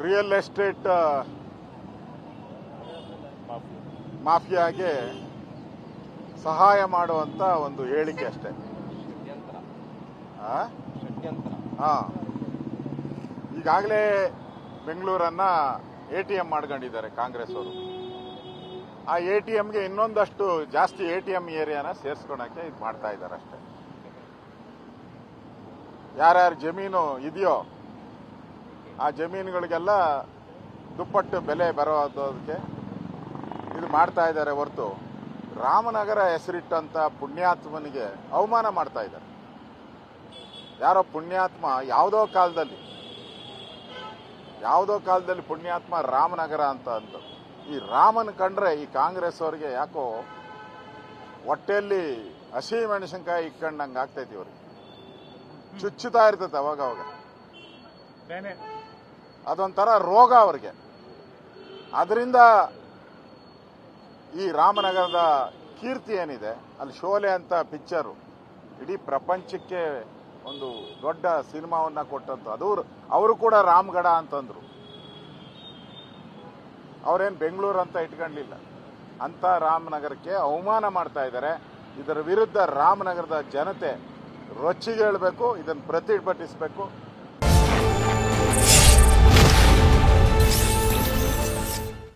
Real estate ಮಾಫಿಯಾಗೆ ಸಹಾಯ ಮಾಡುವಂತ ಒಂದು ಹೇಳಿಕೆ ಅಷ್ಟೇ. ಹಾ, ಈಗಾಗಲೇ ಬೆಂಗಳೂರನ್ನ ATM ಮಾಡ್ಕೊಂಡಿದ್ದಾರೆ ಕಾಂಗ್ರೆಸ್ ಅವರು. ಆ ATMಗೆ ಇನ್ನೊಂದಷ್ಟು ಜಾಸ್ತಿ ATM ಏರಿಯಾನ ಸೇರಿಸ್ಕೊಳಕ್ಕೆ ಇದು ಮಾಡ್ತಾ ಇದ್ದಾರೆ ಅಷ್ಟೇ. ಯಾರ್ಯಾರ ಜಮೀನು ಇದೆಯೋ ಆ ಜಮೀನುಗಳಿಗೆಲ್ಲ ದುಪ್ಪಟ್ಟು ಬೆಲೆ ಬರೋದಕ್ಕೆ ಇದು ಮಾಡ್ತಾ ಇದ್ದಾರೆ ಹೊರತು ರಾಮನಗರ ಹೆಸರಿಟ್ಟಂತ ಪುಣ್ಯಾತ್ಮನಿಗೆ ಅವಮಾನ ಮಾಡ್ತಾ ಇದ್ದಾರೆ. ಯಾರೋ ಪುಣ್ಯಾತ್ಮ ಯಾವುದೋ ಕಾಲದಲ್ಲಿ ಪುಣ್ಯಾತ್ಮ ರಾಮನಗರ ಅಂತ ಅಂದ್ರು. ಈ ರಾಮನ್ ಕಂಡ್ರೆ ಈ ಕಾಂಗ್ರೆಸ್ ಅವರಿಗೆ ಯಾಕೋ ಹೊಟ್ಟೆಯಲ್ಲಿ ಹಸಿ ಮೆಣಸಿನಕಾಯಿ ಇಟ್ಕೊಂಡಂಗೆ ಆಗ್ತೈತಿ. ಅವ್ರಿಗೆ ಚುಚ್ಚುತ್ತಾ ಇರ್ತೈತೆ ಅವಾಗ ಅದೊಂಥರ ರೋಗ ಅವ್ರಿಗೆ. ಅದರಿಂದ ಈ ರಾಮನಗರದ ಕೀರ್ತಿ ಏನಿದೆ, ಅಲ್ಲಿ ಶೋಲೆ ಅಂತ ಪಿಕ್ಚರು ಇಡೀ ಪ್ರಪಂಚಕ್ಕೆ ಒಂದು ದೊಡ್ಡ ಸಿನಿಮಾವನ್ನ ಕೊಟ್ಟಂತ ಅವರು ಕೂಡ ರಾಮಗಢ ಅಂತಂದ್ರು. ಅವರೇನು ಬೆಂಗಳೂರು ಅಂತ ಇಟ್ಕೊಂಡಿಲ್ಲ. ಅಂತ ರಾಮನಗರಕ್ಕೆ ಅವಮಾನ ಮಾಡ್ತಾ ಇದ್ದಾರೆ. ಇದರ ವಿರುದ್ಧ ರಾಮನಗರದ ಜನತೆ ರೊಚ್ಚಿಗೇಳಬೇಕು, ಇದನ್ನು ಪ್ರತಿಭಟಿಸಬೇಕು.